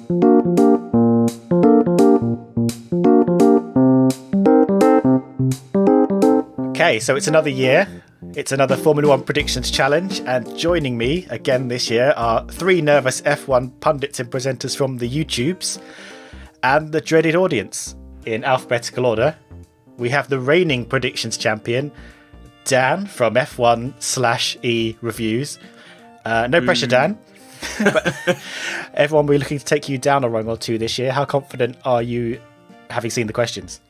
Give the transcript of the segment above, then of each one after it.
Okay, so it's another year. It's another Formula One predictions challenge, and joining me again this year are three nervous F1 pundits and presenters from the YouTubes and the dreaded audience. In alphabetical order, we have the reigning predictions champion, Dan from F1/E Reviews. No pressure, Dan. But everyone, we're looking to take you down a rung or two this year. How confident are you, having seen the questions?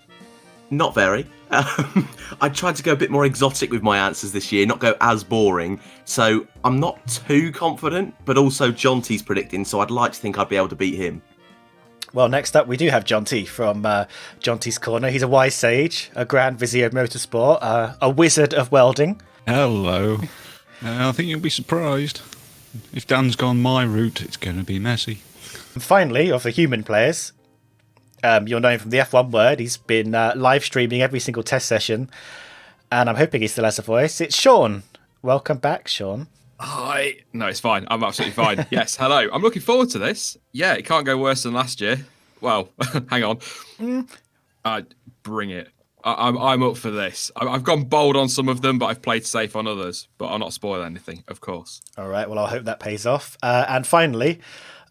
Not very. I tried to go a bit more exotic with my answers this year, not go as boring. So I'm not too confident, but also Jonty's predicting, so I'd like to think I'd be able to beat him. Well, next up, we do have Jonty from Jonty's Corner. He's a wise sage, a grand vizier of motorsport, a wizard of welding. Hello. I think you'll be surprised. If Dan's gone my route, it's going to be messy. And finally, of the human players, you'll know him from the F1 Word. He's been live streaming every single test session, and I'm hoping he still has a voice. It's Sean. Welcome back, Sean. Hi. No, it's fine. I'm absolutely fine. Yes, hello. I'm looking forward to this. Yeah, it can't go worse than last year. Well, hang on. Bring it. I'm up for this. I've gone bold on some of them, but I've played safe on others. But I'll not spoil anything, of course. All right. Well, I hope that pays off. And finally,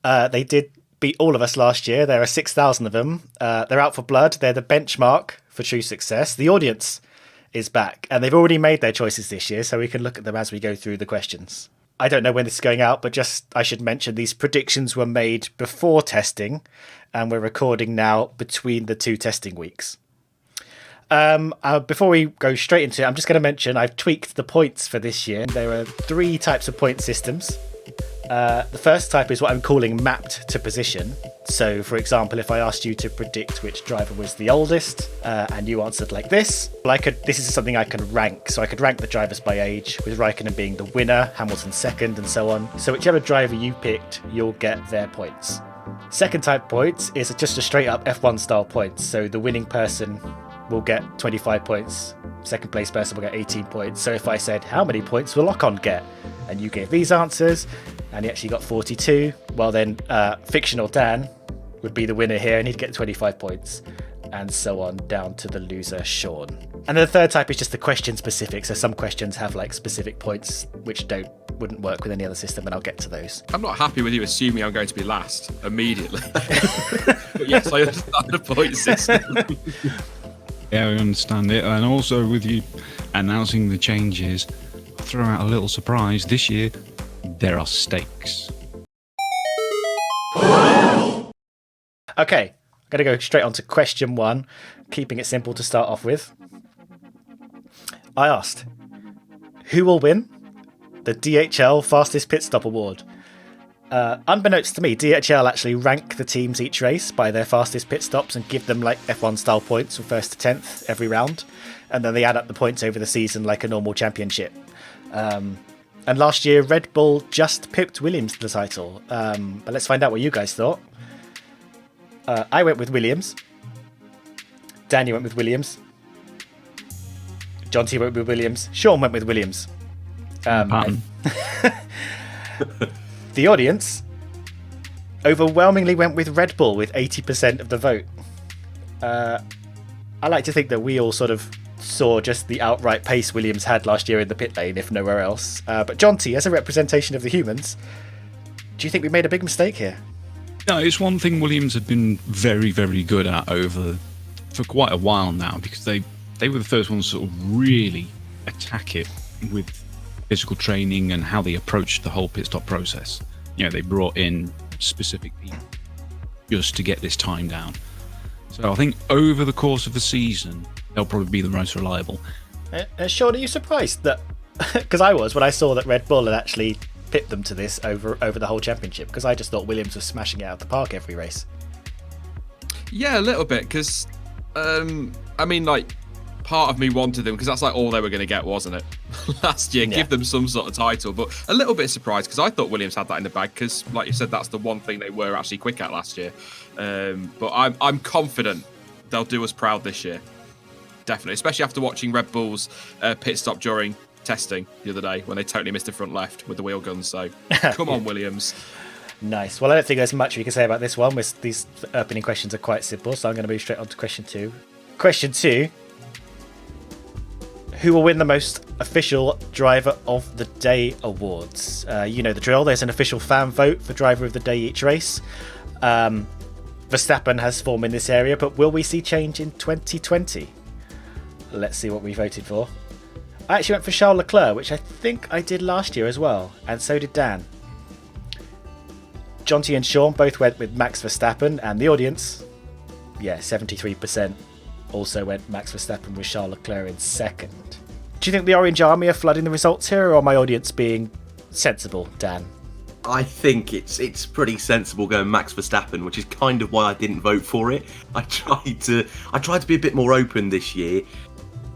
they did beat all of us last year. There are 6,000 of them. They're out for blood. They're the benchmark for true success. The audience is back, and they've already made their choices this year, so we can look at them as we go through the questions. I don't know when this is going out, but just I should mention these predictions were made before testing, and we're recording now between the two testing weeks. Before we go straight into it, I'm just going to mention I've tweaked the points for this year. There are three types of point systems. The first type is what I'm calling mapped to position. So, for example, if I asked you to predict which driver was the oldest, and you answered like this, well, this is something I can rank. So I could rank the drivers by age, with Raikkonen being the winner, Hamilton second, and so on. So whichever driver you picked, you'll get their points. Second type points is just a straight up F1 style points. So the winning person will get 25 points. Second place person will get 18 points. So if I said, how many points will Ocon get? And you gave these answers, and he actually got 42. Well, then fictional Dan would be the winner here, and he'd get 25 points, and so on down to the loser, Sean. And then the third type is just the question specific. So some questions have like specific points which wouldn't work with any other system, and I'll get to those. I'm not happy with you assuming I'm going to be last immediately. But yes, I understand the point system. Yeah, I understand it. And also with you announcing the changes, I'll throw out a little surprise. This year, there are stakes. Okay, I'm going to go straight on to question one, keeping it simple to start off with. I asked, who will win the DHL Fastest Pit Stop Award? Unbeknownst to me, DHL actually rank the teams each race by their fastest pit stops and give them like F1 style points from 1st to 10th every round, and then they add up the points over the season like a normal championship. And last year Red Bull just pipped Williams to the title, but let's find out what you guys thought. I went with Williams. Danny went with Williams. Jonty went with Williams. Sean went with Williams. The audience overwhelmingly went with Red Bull with 80% of the vote. I like to think that we all sort of saw just the outright pace Williams had last year in the pit lane, if nowhere else. But Jonty, as a representation of the humans, do you think we made a big mistake here? No, it's one thing Williams have been very, very good at for quite a while now, because they were the first ones to sort of really attack it with physical training and how they approached the whole pit stop process. You know, they brought in specific people just to get this time down. So I think over the course of the season, they'll probably be the most reliable. Sean, are you surprised that, because I was, when I saw that Red Bull had actually pipped them to this over the whole championship, because I just thought Williams was smashing it out of the park every race. Yeah, a little bit, because, I mean, like, part of me wanted them because that's like all they were going to get, wasn't it? Last year, give them some sort of title, but a little bit surprised because I thought Williams had that in the bag because, like you said, that's the one thing they were actually quick at last year. But I'm confident they'll do us proud this year, definitely, especially after watching Red Bull's pit stop during testing the other day when they totally missed the front left with the wheel guns. So come on, Williams. Nice. Well, I don't think there's much we can say about this one. These opening questions are quite simple, so I'm going to move straight on to question 2. Question 2. Who will win the most official Driver of the Day awards? You know the drill. There's an official fan vote for Driver of the Day each race. Verstappen has form in this area, but will we see change in 2020? Let's see what we voted for. I actually went for Charles Leclerc, which I think I did last year as well, and so did Dan. Jonty and Sean both went with Max Verstappen, and the audience, 73% also went Max Verstappen with Charles Leclerc in second. Do you think the Orange Army are flooding the results here, or are my audience being sensible, Dan? I think it's pretty sensible going Max Verstappen, which is kind of why I didn't vote for it. I tried to be a bit more open this year.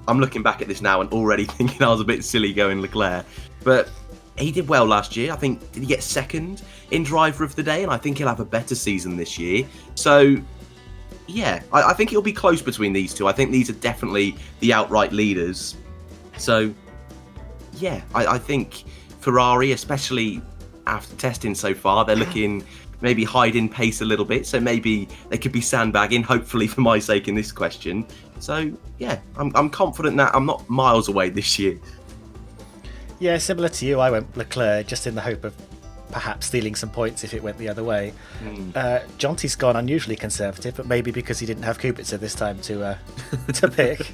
I'm looking back at this now and already thinking I was a bit silly going Leclerc, but he did well last year. I think, did he get second in Driver of the Day? And I think he'll have a better season this year. So, yeah, I think it'll be close between these two. I think these are definitely the outright leaders. So, yeah, I think Ferrari, especially after testing so far, they're looking maybe hiding pace a little bit. So maybe they could be sandbagging, hopefully for my sake in this question. So, yeah, I'm confident that I'm not miles away this year. Yeah, similar to you, I went Leclerc just in the hope of perhaps stealing some points if it went the other way. Jonty's gone unusually conservative, but maybe because he didn't have Kubica this time to pick.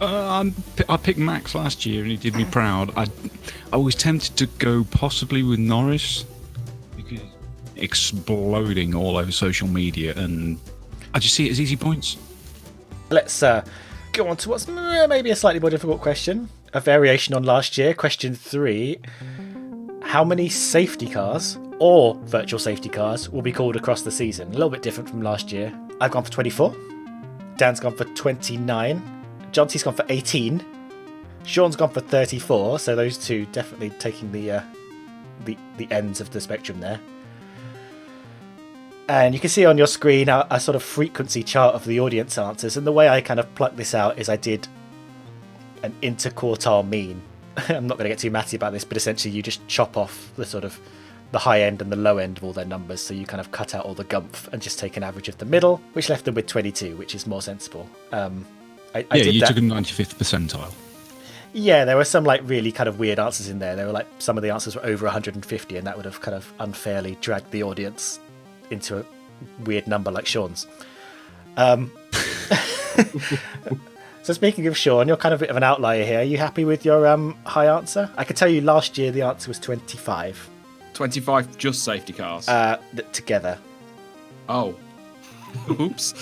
I picked Max last year and he did me proud. I was tempted to go possibly with Norris because exploding all over social media, and I just see it as easy points. Let's go on to what's maybe a slightly more difficult question. A variation on last year. Question 3. How many safety cars or virtual safety cars will be called across the season? A little bit different from last year. I've gone for 24. Dan's gone for 29. Jonty's gone for 18. Sean's gone for 34. So those two definitely taking the ends of the spectrum there. And you can see on your screen a sort of frequency chart of the audience answers. And the way I kind of plucked this out is I did an interquartile mean. I'm not going to get too matty about this, but essentially you just chop off the sort of the high end and the low end of all their numbers. So you kind of cut out all the gumph and just take an average of the middle, which left them with 22, which is more sensible. I did you that. took a 95th percentile. Yeah, there were some like really kind of weird answers in there. There were like some of the answers were over 150, and that would have kind of unfairly dragged the audience into a weird number like Sean's. So speaking of Sean, you're kind of a bit of an outlier here. Are you happy with your high answer? I could tell you last year the answer was 25. 25 just safety cars? Together. Oh. Oops.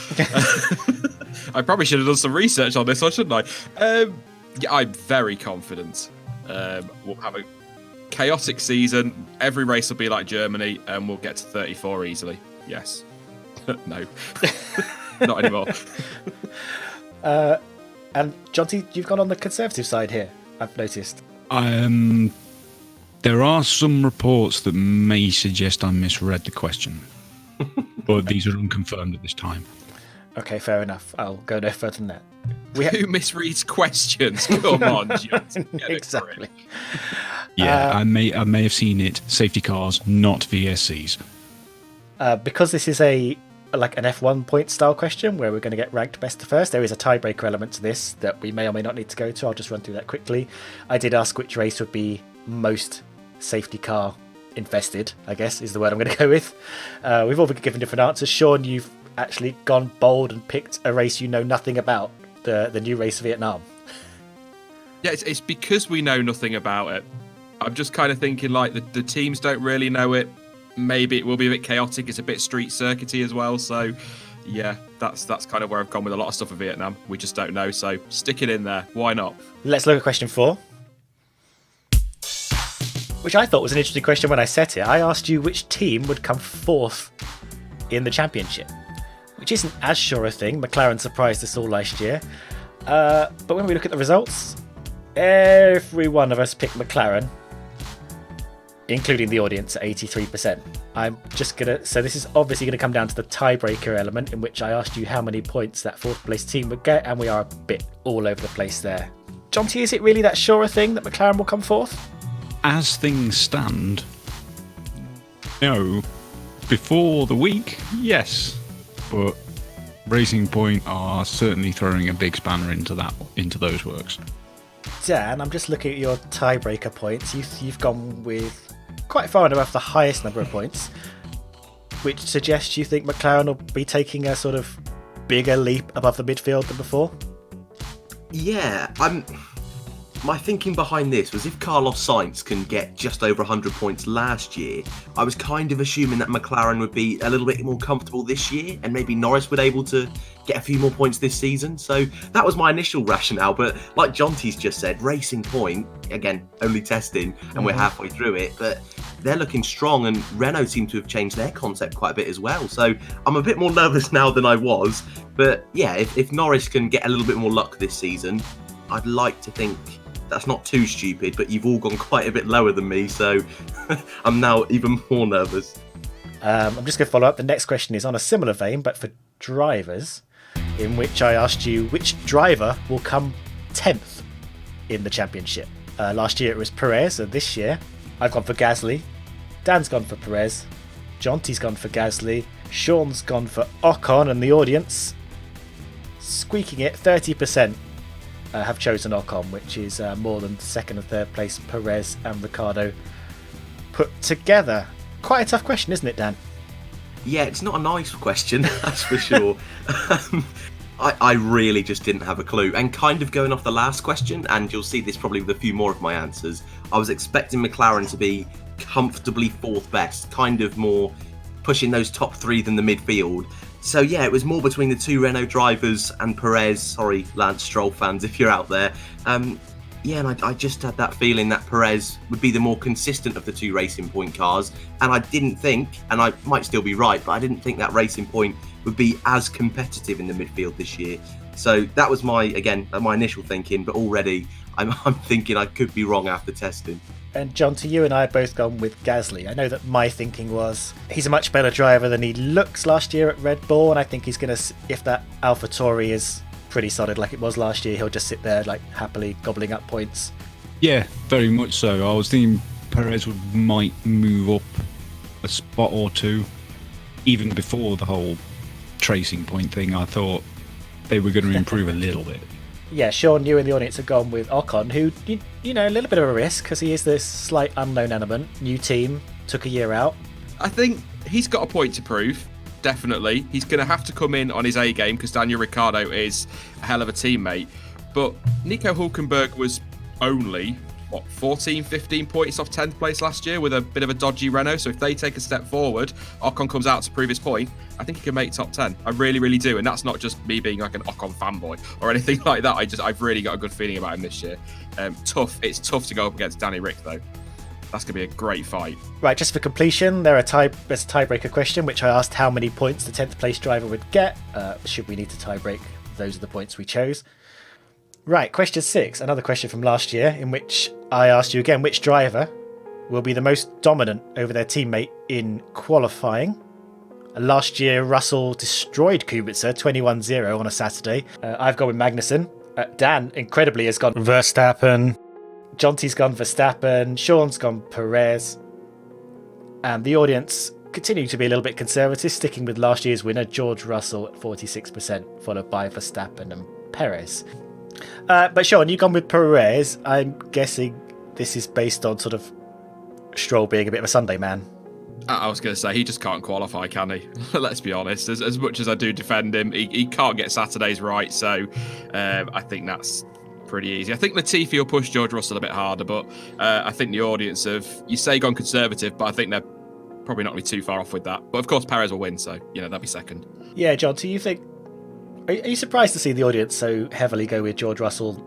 I probably should have done some research on this one, shouldn't I? Yeah, I'm very confident. We'll have a chaotic season. Every race will be like Germany, and we'll get to 34 easily. Yes. No. Not anymore. And Jonty, you've gone on the conservative side here, I've noticed. There are some reports that may suggest I misread the question, but these are unconfirmed at this time. Okay, fair enough. I'll go no further than that. Who misreads questions? Come on, Jonty. Exactly. Yeah, I may have seen it. Safety cars, not VSCs. Because this is an F1 point style question where we're going to get ranked best to first, there is a tiebreaker element to this that we may or may not need to go to. I'll just run through that quickly. I did ask which race would be most safety car infested, I guess is the word I'm going to go with. We've all been given different answers. Sean, you've actually gone bold and picked a race you know nothing about, the new race Vietnam. Yeah, it's because we know nothing about it. I'm just kind of thinking like the teams don't really know it. Maybe it will be a bit chaotic. It's a bit street circuity as well. So, yeah, that's kind of where I've gone with a lot of stuff in Vietnam. We just don't know. So stick it in there. Why not? Let's look at question 4, which I thought was an interesting question when I set it. I asked you which team would come fourth in the championship, which isn't as sure a thing. McLaren surprised us all last year. But when we look at the results, every one of us picked McLaren, including the audience at 83%. So this is obviously going to come down to the tiebreaker element, in which I asked you how many points that fourth place team would get, and we are a bit all over the place there. Jonty, is it really that sure a thing that McLaren will come fourth? As things stand, No. Before the week, yes. But Racing Point are certainly throwing a big spanner into those works. Dan, I'm just looking at your tiebreaker points. You've gone with quite far and above the highest number of points, which suggests you think McLaren will be taking a sort of bigger leap above the midfield than before. Yeah, my thinking behind this was if Carlos Sainz can get just over 100 points last year, I was kind of assuming that McLaren would be a little bit more comfortable this year, and maybe Norris would able to get a few more points this season. So that was my initial rationale. But like Jonty's just said, Racing Point, again, only testing, and we're halfway through it, but they're looking strong, and Renault seem to have changed their concept quite a bit as well. So I'm a bit more nervous now than I was. But yeah, if Norris can get a little bit more luck this season, I'd like to think that's not too stupid, but you've all gone quite a bit lower than me, so I'm now even more nervous. I'm just going to follow up. The next question is on a similar vein, but for drivers, in which I asked you which driver will come 10th in the championship. Last year it was Perez, and this year I've gone for Gasly. Dan's gone for Perez. Jonty's gone for Gasly. Sean's gone for Ocon, and the audience, squeaking it, 30%. Have chosen Ocon, which is more than second and third place Perez and Ricciardo put together. Quite a tough question, isn't it, Dan? Yeah, it's not a nice question, that's for sure. I really just didn't have a clue. And kind of going off the last question, and you'll see this probably with a few more of my answers, I was expecting McLaren to be comfortably fourth best, kind of more pushing those top three than the midfield. So yeah, it was more between the two Renault drivers and Perez. Sorry, Lance Stroll fans, if you're out there. Yeah, and I just had that feeling that Perez would be the more consistent of the two Racing Point cars. And I didn't think, and I might still be right, but I didn't think that Racing Point would be as competitive in the midfield this year. So that was my initial thinking, but already I'm thinking I could be wrong after testing. And Jonty, you and I have both gone with Gasly. I know that my thinking was he's a much better driver than he looks last year at Red Bull, and I think he's going to, if that AlphaTauri is pretty solid like it was last year, he'll just sit there like happily gobbling up points. Yeah, very much so. I was thinking Perez might move up a spot or two. Even before the whole Racing Point thing, I thought they were going to improve a little bit. Yeah, Sean, you in the audience have gone with Ocon, who, you know, a little bit of a risk because he is this slight unknown element. New team, took a year out. I think he's got a point to prove, definitely. He's going to have to come in on his A game because Daniel Ricciardo is a hell of a teammate. But Nico Hülkenberg was only, 14, 15 points off 10th place last year with a bit of a dodgy Renault. So if they take a step forward, Ocon comes out to prove his point, I think he can make top 10. I really, really do. And that's not just me being like an Ocon fanboy or anything like that. I've really got a good feeling about him this year. It's tough to go up against Danny Rick, though. That's going to be a great fight. Right, just for completion, there's a tiebreaker question, which I asked how many points the 10th place driver would get. Should we need to tiebreak, those are the points we chose. Right, question 6, another question from last year, in which I asked you again, which driver will be the most dominant over their teammate in qualifying? Last year, Russell destroyed Kubica 21-0 on a Saturday. I've gone with Magnussen. Dan, incredibly, has gone Verstappen. Jonty's gone Verstappen. Sean's gone Perez. And the audience continue to be a little bit conservative, sticking with last year's winner, George Russell, at 46%, followed by Verstappen and Perez. But Sean, you've gone with Perez. I'm guessing this is based on sort of Stroll being a bit of a Sunday man. I was going to say, he just can't qualify, can he? Let's be honest. As much as I do defend him, he can't get Saturdays right. So I think that's pretty easy. I think Latifi will push George Russell a bit harder, but I think the audience you say gone conservative, but I think they're probably not going to be too far off with that. But of course, Perez will win, so that'll be second. Yeah, John, do you think... Are you surprised to see the audience so heavily go with George Russell,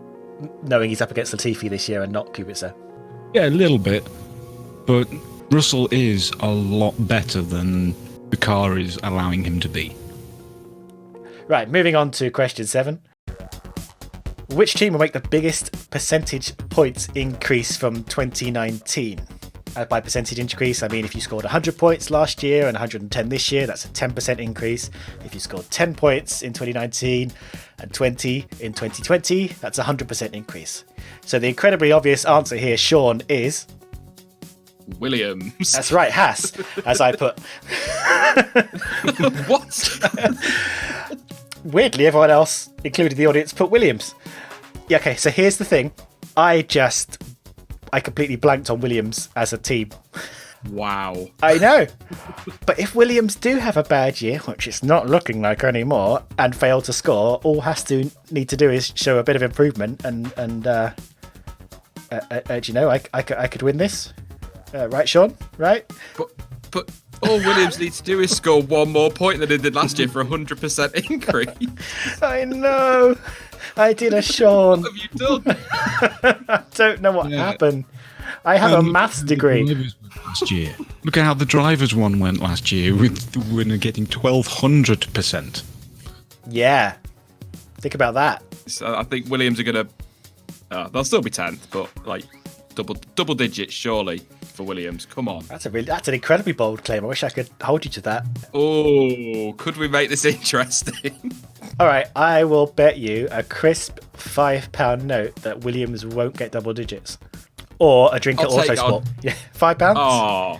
knowing he's up against Latifi this year and not Kubica? Yeah, a little bit. But Russell is a lot better than the car is allowing him to be. Right, moving on to question 7. Which team will make the biggest percentage points increase from 2019? By percentage increase, I mean if you scored 100 points last year and 110 this year, that's a 10% increase. If you scored 10 points in 2019 and 20 in 2020, that's a 100% increase. So the incredibly obvious answer here, Sean, is... Williams. That's right, Haas, as I put. What? Weirdly, everyone else, including the audience, put Williams. Yeah, okay, so here's the thing. I completely blanked on Williams as a team. Wow. I know. But if Williams do have a bad year, which it's not looking like anymore, and fail to score, all Haas need to do is show a bit of improvement and do you know, I could win this. Right, Sean? Right? But all Williams needs to do is score one more point than he did last year for 100% increase. I know. I did a Sean. What have you done? I don't know what happened. I have a maths degree. Last year. Look at how the drivers one went last year with the winner getting 1,200%. Yeah. Think about that. So I think Williams are going to... they'll still be 10th, but like double digits surely for Williams. Come on. That's an incredibly bold claim. I wish I could hold you to that. Oh, could we make this interesting? All right, I will bet you a crisp £5 note that Williams won't get double digits. Or a drink at Autosport. Yeah, £5?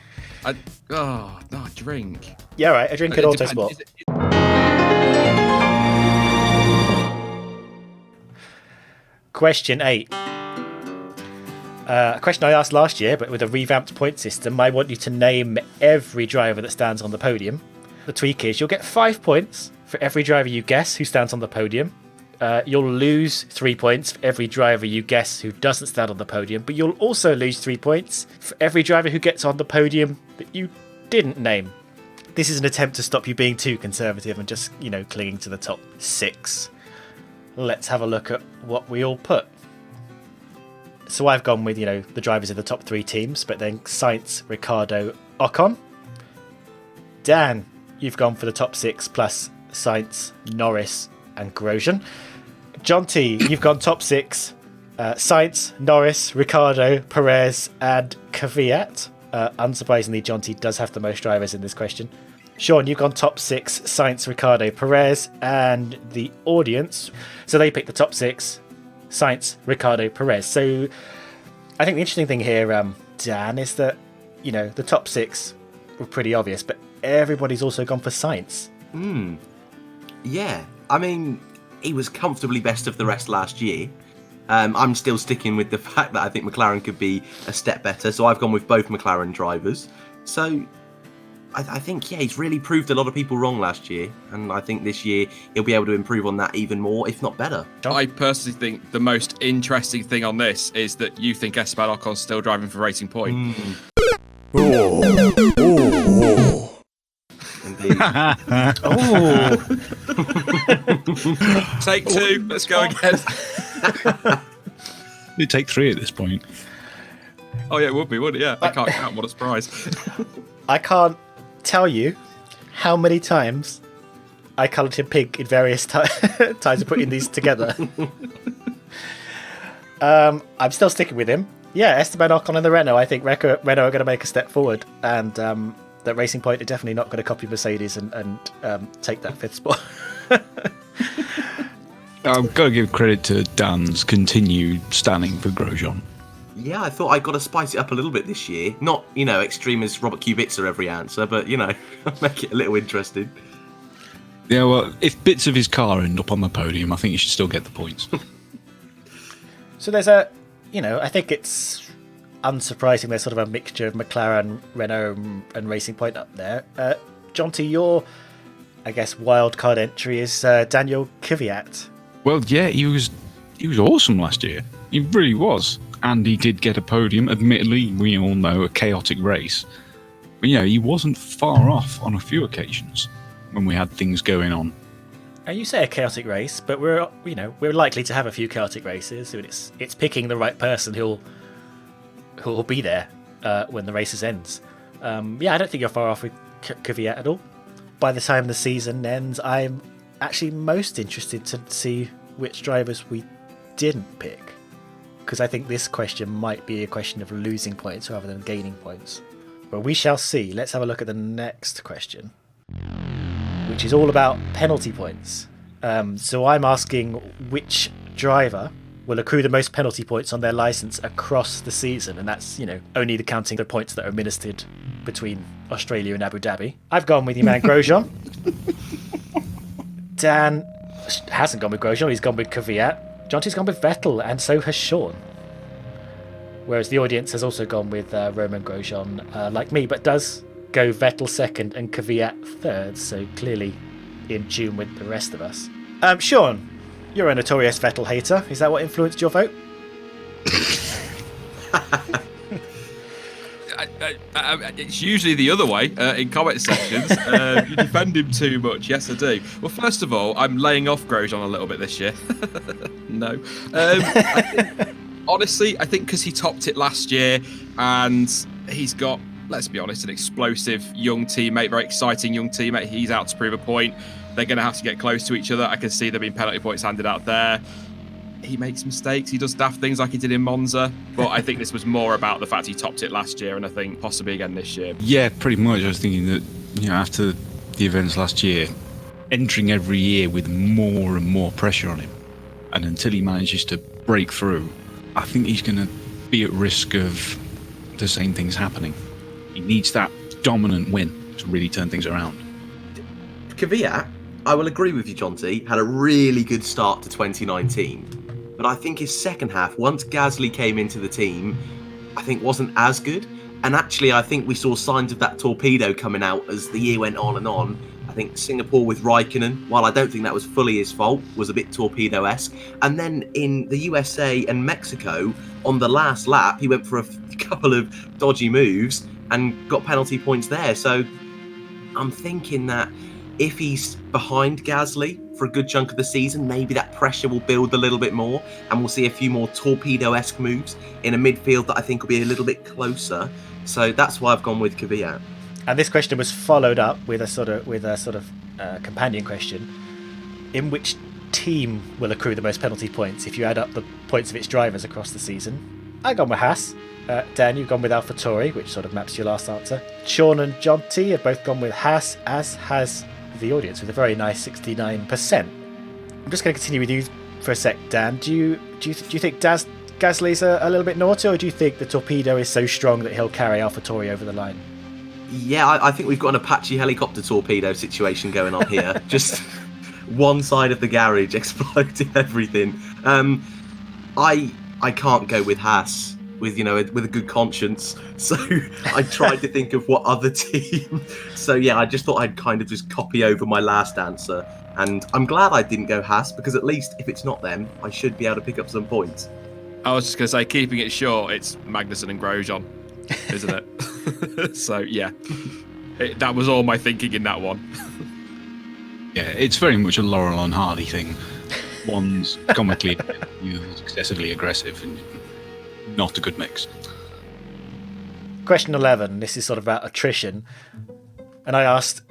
No, drink. Yeah, right, a drink at Autosport. Question 8. A question I asked last year, but with a revamped point system. I want you to name every driver that stands on the podium. The tweak is you'll get 5 points for every driver you guess who stands on the podium. You'll lose 3 points for every driver you guess who doesn't stand on the podium, but you'll also lose 3 points for every driver who gets on the podium that you didn't name. This is an attempt to stop you being too conservative and just, clinging to the top 6. Let's have a look at what we all put. So I've gone with, the drivers in the top 3 teams, but then Sainz, Ricciardo, Ocon. Dan, you've gone for the top 6 plus Sainz, Norris and Grosjean. Jonty, you've gone top 6, Sainz, Norris, Ricciardo, Perez and Kvyat. Unsurprisingly, Jonty does have the most drivers in this question. Sean, you've gone top 6, Sainz, Ricciardo, Perez, and the audience. So they picked the top 6, Sainz, Ricciardo, Perez. So I think the interesting thing here, Dan, is that, the top 6 were pretty obvious, but everybody's also gone for Sainz. Yeah, I mean, he was comfortably best of the rest last year. I'm still sticking with the fact that I think McLaren could be a step better, so I've gone with both McLaren drivers. So I think, he's really proved a lot of people wrong last year, and I think this year he'll be able to improve on that even more, if not better. I personally think the most interesting thing on this is that you think Esteban Ocon's still driving for Racing Point. Indeed. Take 2, let's go again. It'd take 3 at this point. Oh yeah, it would be, wouldn't it? Yeah, I can't count, what a surprise. I can't tell you how many times I coloured him pink in various times of putting these together. I'm still sticking with him. Yeah, Esteban Ocon and the Renault. I think Renault are going to make a step forward, and that Racing Point are definitely not going to copy Mercedes and take that 5th spot. I've got to give credit to Dan's continued standing for Grosjean. Yeah, I thought I got to spice it up a little bit this year. Not, extreme as Robert Kubica every answer, but, make it a little interesting. Yeah, well, if bits of his car end up on the podium, I think you should still get the points. So there's I think it's unsurprising there's sort of a mixture of McLaren, Renault and Racing Point up there. Jonty, your, I guess, wild card entry is Daniel Kvyat. Well, yeah, he was awesome last year. He really was. And he did get a podium. Admittedly, we all know, a chaotic race. But, he wasn't far off on a few occasions when we had things going on. And you say a chaotic race, but we're likely to have a few chaotic races. It's picking the right person who'll be there when the race ends. I don't think you're far off with Kvyat at all. By the time the season ends, I'm actually most interested to see which drivers we didn't pick, because I think this question might be a question of losing points rather than gaining points. Well, we shall see. Let's have a look at the next question, which is all about penalty points. So I'm asking which driver will accrue the most penalty points on their license across the season, and that's, only counting the points that are administered between Australia and Abu Dhabi. I've gone with your man Grosjean. Dan hasn't gone with Grosjean, he's gone with Kvyat. Jonty's gone with Vettel, and so has Sean. Whereas the audience has also gone with Romain Grosjean, like me, but does go Vettel second and Kvyat third, so clearly in tune with the rest of us. Sean, you're a notorious Vettel hater. Is that what influenced your vote? It's usually the other way in comment sections. You defend him too much. Yes, I do. Well, first of all, I'm laying off Grosjean a little bit this year. No. Honestly, I think because he topped it last year and he's got, let's be honest, an explosive young teammate, very exciting young teammate. He's out to prove a point. They're going to have to get close to each other. I can see there being penalty points handed out there. He makes mistakes. He does daft things like he did in Monza. But I think this was more about the fact he topped it last year and I think possibly again this year. Yeah, pretty much. I was thinking that, after the events last year, entering every year with more and more pressure on him, and until he manages to break through, I think he's going to be at risk of the same things happening. He needs that dominant win to really turn things around. Kvyat, I will agree with you, Jonty, had a really good start to 2019. But I think his second half, once Gasly came into the team, I think wasn't as good. And actually, I think we saw signs of that torpedo coming out as the year went on and on. I think Singapore with Raikkonen, while I don't think that was fully his fault, was a bit torpedo-esque. And then in the USA and Mexico, on the last lap, he went for a couple of dodgy moves and got penalty points there. So I'm thinking that if he's behind Gasly for a good chunk of the season, maybe that pressure will build a little bit more and we'll see a few more torpedo-esque moves in a midfield that I think will be a little bit closer. So that's why I've gone with Kvyat. And this question was followed up with a sort of companion question. In which team will accrue the most penalty points if you add up the points of its drivers across the season? I've gone with Haas. Dan, you've gone with AlphaTauri, which sort of maps to your last answer. Sean and Jonty have both gone with Haas, as has the audience, with a very nice 69%. I'm just going to continue with you for a sec, Dan. Do you think Gasly's a little bit naughty, or do you think the torpedo is so strong that he'll carry AlphaTauri over the line? Yeah, I think we've got an Apache helicopter torpedo situation going on here. Just one side of the garage exploding everything. I can't go with Haas with a good conscience. So I tried to think of what other team. So yeah, I just thought I'd kind of just copy over my last answer. And I'm glad I didn't go Haas, because at least if it's not them, I should be able to pick up some points. I was just going to say, keeping it short, it's Magnussen and Grosjean, isn't it? So yeah, that was all my thinking in that one. Yeah, it's very much a Laurel and Hardy thing. One's comically excessively aggressive and not a good mix. Question 11. This is sort of about attrition. And I asked,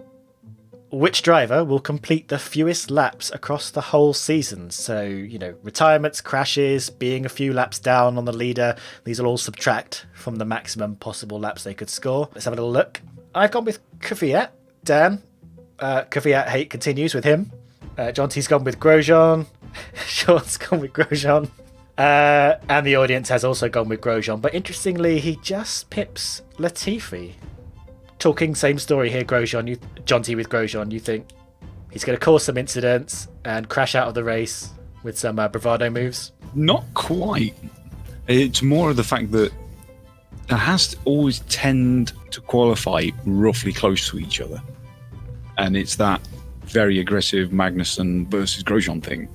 which driver will complete the fewest laps across the whole season? So, retirements, crashes, being a few laps down on the leader, these will all subtract from the maximum possible laps they could score. Let's have a little look. I've gone with Kvyat. Dan, Kvyat hate continues with him. Jonty's gone with Grosjean. Sean's gone with Grosjean. And the audience has also gone with Grosjean. But interestingly, he just pips Latifi. Talking same story here, Grosjean. Jonty with Grosjean, you think he's going to cause some incidents and crash out of the race with some bravado moves? Not quite. It's more of the fact that it has to always tend to qualify roughly close to each other. And it's that very aggressive Magnussen versus Grosjean thing.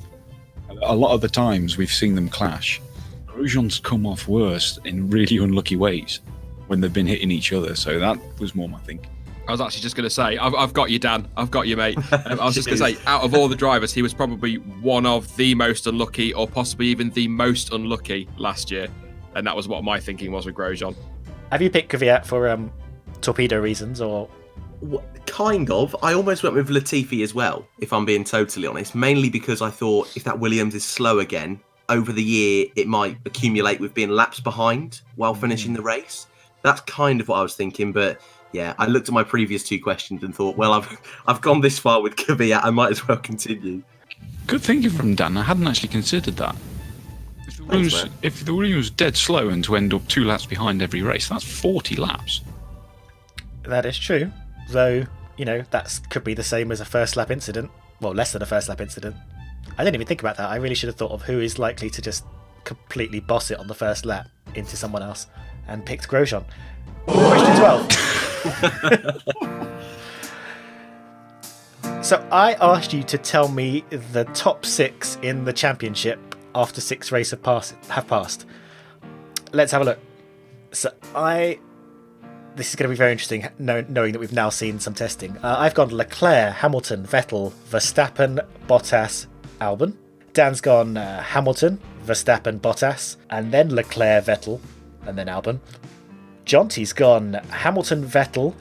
A lot of the times we've seen them clash. Grosjean's come off worse in really unlucky ways when they've been hitting each other, so that was more my thinking. I was actually just going to say, I've got you, Dan. I've got you, mate. I was just going to say, out of all the drivers, he was probably one of the most unlucky, or possibly even the most unlucky last year, and that was what my thinking was with Grosjean. Have you picked Kvyat for torpedo reasons, or? Kind of. I almost went with Latifi as well, if I'm being totally honest, mainly because I thought if that Williams is slow again, over the year it might accumulate with being laps behind while finishing the race. That's kind of what I was thinking, but yeah, I looked at my previous two questions and thought, well, I've gone this far with Kvyat, I might as well continue. Good thinking from Dan. I hadn't actually considered that. If the Williams was dead slow and to end up 2 laps behind every race, that's 40 laps. That is true. Though, that could be the same as a first lap incident. Well, less than a first lap incident. I didn't even think about that. I really should have thought of who is likely to just completely boss it on the first lap into someone else, and picked Grosjean. Question 12. So I asked you to tell me the top 6 in the championship after 6 races have passed. Let's have a look. So this is going to be very interesting, knowing that we've now seen some testing. I've gone Leclerc, Hamilton, Vettel, Verstappen, Bottas, Albon. Dan's gone Hamilton, Verstappen, Bottas, and then Leclerc, Vettel, and then Albon. Jonty's gone Hamilton, Vettel,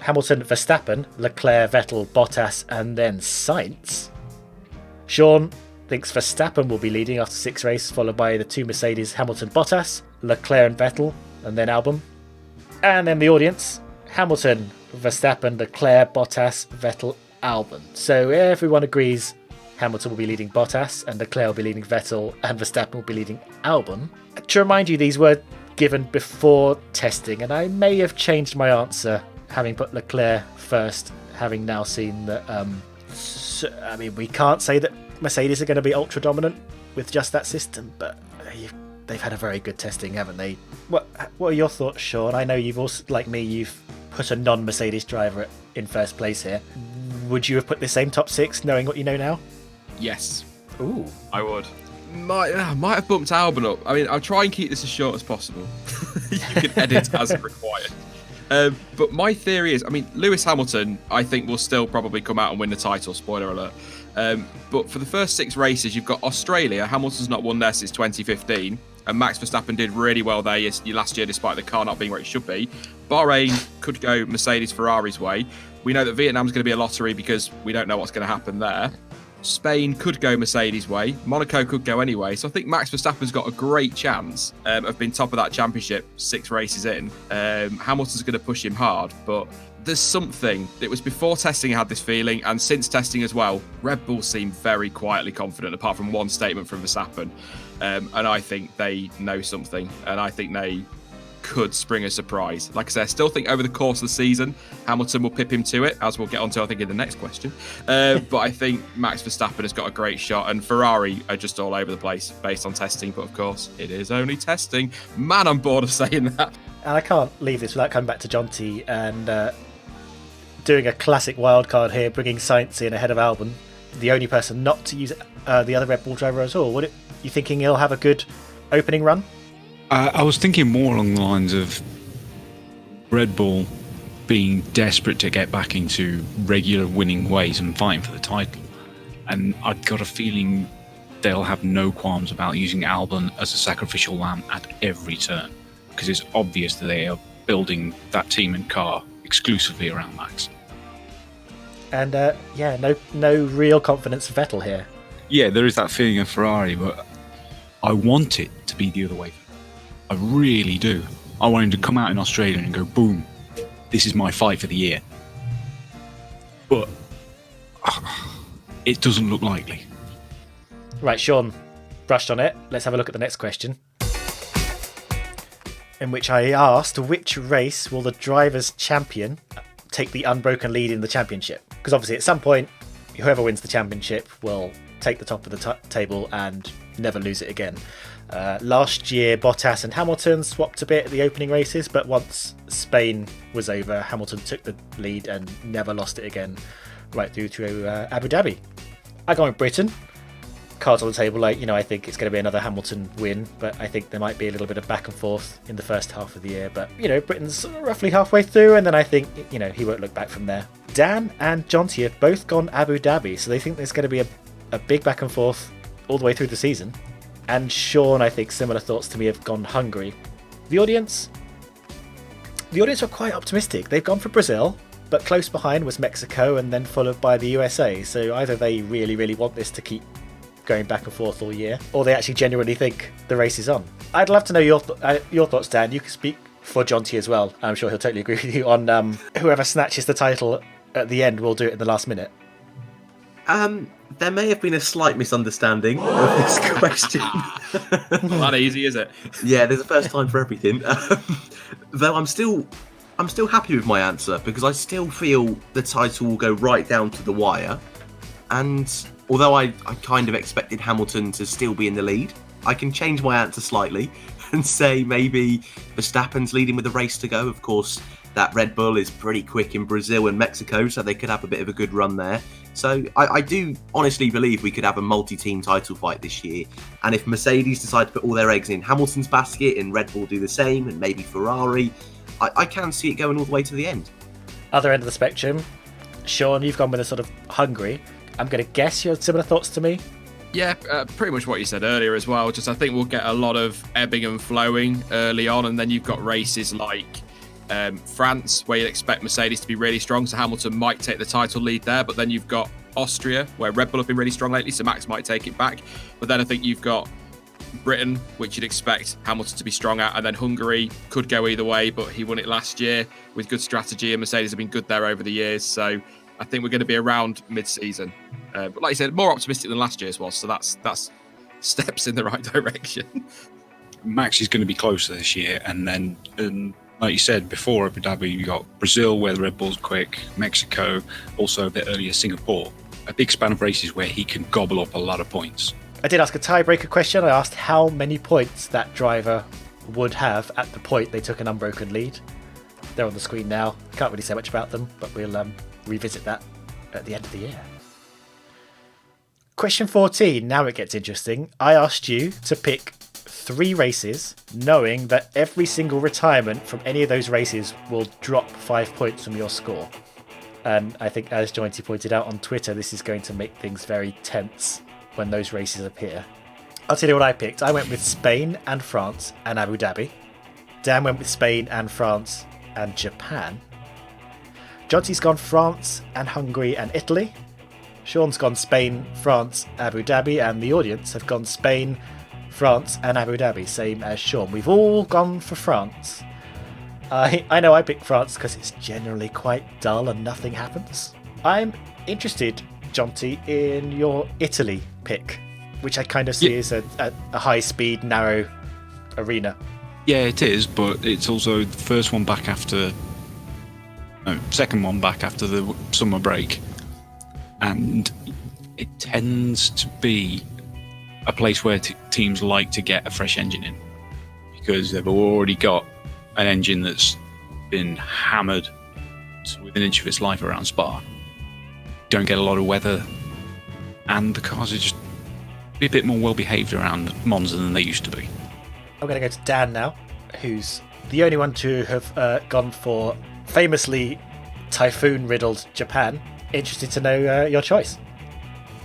Hamilton, Verstappen, Leclerc, Vettel, Bottas, and then Sainz. Sean thinks Verstappen will be leading after 6 races, followed by the 2 Mercedes, Hamilton, Bottas, Leclerc and Vettel, and then Albon. And then the audience, Hamilton, Verstappen, Leclerc, Bottas, Vettel, Albon. So everyone agrees Hamilton will be leading Bottas, and Leclerc will be leading Vettel, and Verstappen will be leading Albon. To remind you, these were given before testing, and I may have changed my answer, having put Leclerc first, having now seen that. We can't say that Mercedes are going to be ultra dominant with just that system, but they've had a very good testing, haven't they? What are your thoughts, Sean? I know you've also, like me, you've put a non-Mercedes driver in first place here. Would you have put the same top 6, knowing what you know now? Yes. Ooh, I would. Might have bumped Albon up. I mean, I'll try and keep this as short as possible. You can edit as required. But my theory is, Lewis Hamilton, I think, will still probably come out and win the title, spoiler alert. But for the first 6 races, you've got Australia. Hamilton's not won there since 2015. And Max Verstappen did really well there last year, despite the car not being where it should be. Bahrain could go Mercedes-Ferrari's way. We know that Vietnam's going to be a lottery because we don't know what's going to happen there. Spain could go Mercedes' way. Monaco could go anyway. So I think Max Verstappen's got a great chance of being top of that championship 6 races in. Hamilton's going to push him hard, but there's something. It was before testing I had this feeling, and since testing as well, Red Bull seem very quietly confident, apart from one statement from Verstappen. And I think they know something, and I think they could spring a surprise. Like I said, I still think over the course of the season, Hamilton will pip him to it, as we'll get onto, I think, in the next question. But I think Max Verstappen has got a great shot, and Ferrari are just all over the place based on testing. But of course, it is only testing. Man, I'm bored of saying that. And I can't leave this without coming back to Jonty and doing a classic wildcard here, bringing Sainz in ahead of Albon. The only person not to use the other Red Bull driver at all. You thinking he'll have a good opening run? I was thinking more along the lines of Red Bull being desperate to get back into regular winning ways and fighting for the title. And I've got a feeling they'll have no qualms about using Albon as a sacrificial lamb at every turn, because it's obvious that they are building that team and car exclusively around Max. And no real confidence for Vettel here. Yeah, there is that feeling of Ferrari, but I want it to be the other way. I really do. I want him to come out in Australia and go, boom, this is my fight for the year. But it doesn't look likely. Right, Sean brushed on it. Let's have a look at the next question, in which I asked, which race will the drivers' champion take the unbroken lead in the championship? Because obviously at some point, whoever wins the championship will take the top of the table and never lose it again. Last year, Bottas and Hamilton swapped a bit at the opening races, but once Spain was over, Hamilton took the lead and never lost it again, right through to Abu Dhabi. I go with Britain. Cards on the table, I think it's going to be another Hamilton win, but I think there might be a little bit of back and forth in the first half of the year. But, Britain's roughly halfway through, and then I think, he won't look back from there. Dan and Jonty have both gone Abu Dhabi, so they think there's going to be a big back and forth all the way through the season. And Sean, I think, similar thoughts to me, have gone Hungary. The audience are quite optimistic. They've gone for Brazil, but close behind was Mexico and then followed by the USA. So either they really, really want this to keep going back and forth all year, or they actually genuinely think the race is on. I'd love to know your thoughts, Dan. You can speak for Jonty as well. I'm sure he'll totally agree with you on whoever snatches the title at the end will do it in the last minute. There may have been a slight misunderstanding of this question. Not that easy, is it? Yeah, there's a first time for everything. Though I'm still happy with my answer because I still feel the title will go right down to the wire. And although I kind of expected Hamilton to still be in the lead, I can change my answer slightly and say maybe Verstappen's leading with a race to go. Of course, that Red Bull is pretty quick in Brazil and Mexico, so they could have a bit of a good run there. So I do honestly believe we could have a multi-team title fight this year. And if Mercedes decide to put all their eggs in Hamilton's basket and Red Bull do the same, and maybe Ferrari, I can see it going all the way to the end. Other end of the spectrum, Sean, you've gone with a sort of Hungary. I'm going to guess you have similar thoughts to me. Yeah, pretty much what you said earlier as well. Just I think we'll get a lot of ebbing and flowing early on, and then you've got races like France, where you'd expect Mercedes to be really strong, so Hamilton might take the title lead there. But then you've got Austria, where Red Bull have been really strong lately, so Max might take it back. But then I think you've got Britain, which you'd expect Hamilton to be strong at, and then Hungary could go either way, but he won it last year with good strategy, and Mercedes have been good there over the years. So I think we're going to be around mid-season. But like you said, more optimistic than last year's was, so that's steps in the right direction. Max is going to be closer this year, and then like you said before, Abu Dhabi, you got Brazil where the Red Bull's quick, Mexico, also a bit earlier Singapore. A big span of races where he can gobble up a lot of points. I did ask a tiebreaker question. I asked how many points that driver would have at the point they took an unbroken lead. They're on the screen now. Can't really say much about them, but we'll revisit that at the end of the year. Question 14, now it gets interesting. I asked you to pick 3 races, knowing that every single retirement from any of those races will drop 5 points from your score. And I think, as Jonty pointed out on Twitter, this is going to make things very tense when those races appear. I'll tell you what I picked. I went with Spain and France and Abu Dhabi. Dan went with Spain and France and Japan. Jonty's gone France and Hungary and Italy. Sean's gone Spain, France, Abu Dhabi, and the audience have gone Spain, France and Abu Dhabi, same as Sean. We've all gone for France. I know I picked France because it's generally quite dull and nothing happens. I'm interested, Jonty, in your Italy pick, which I kind of see as a high-speed, narrow arena. Yeah, it is, but it's also the second one back after the summer break. And it tends to be a place where teams like to get a fresh engine in because they've already got an engine that's been hammered to within an inch of its life around Spa. Don't get a lot of weather, and the cars are just a bit more well behaved around Monza than they used to be. I'm going to go to Dan now, who's the only one to have gone for famously typhoon-riddled Japan. Interested to know your choice.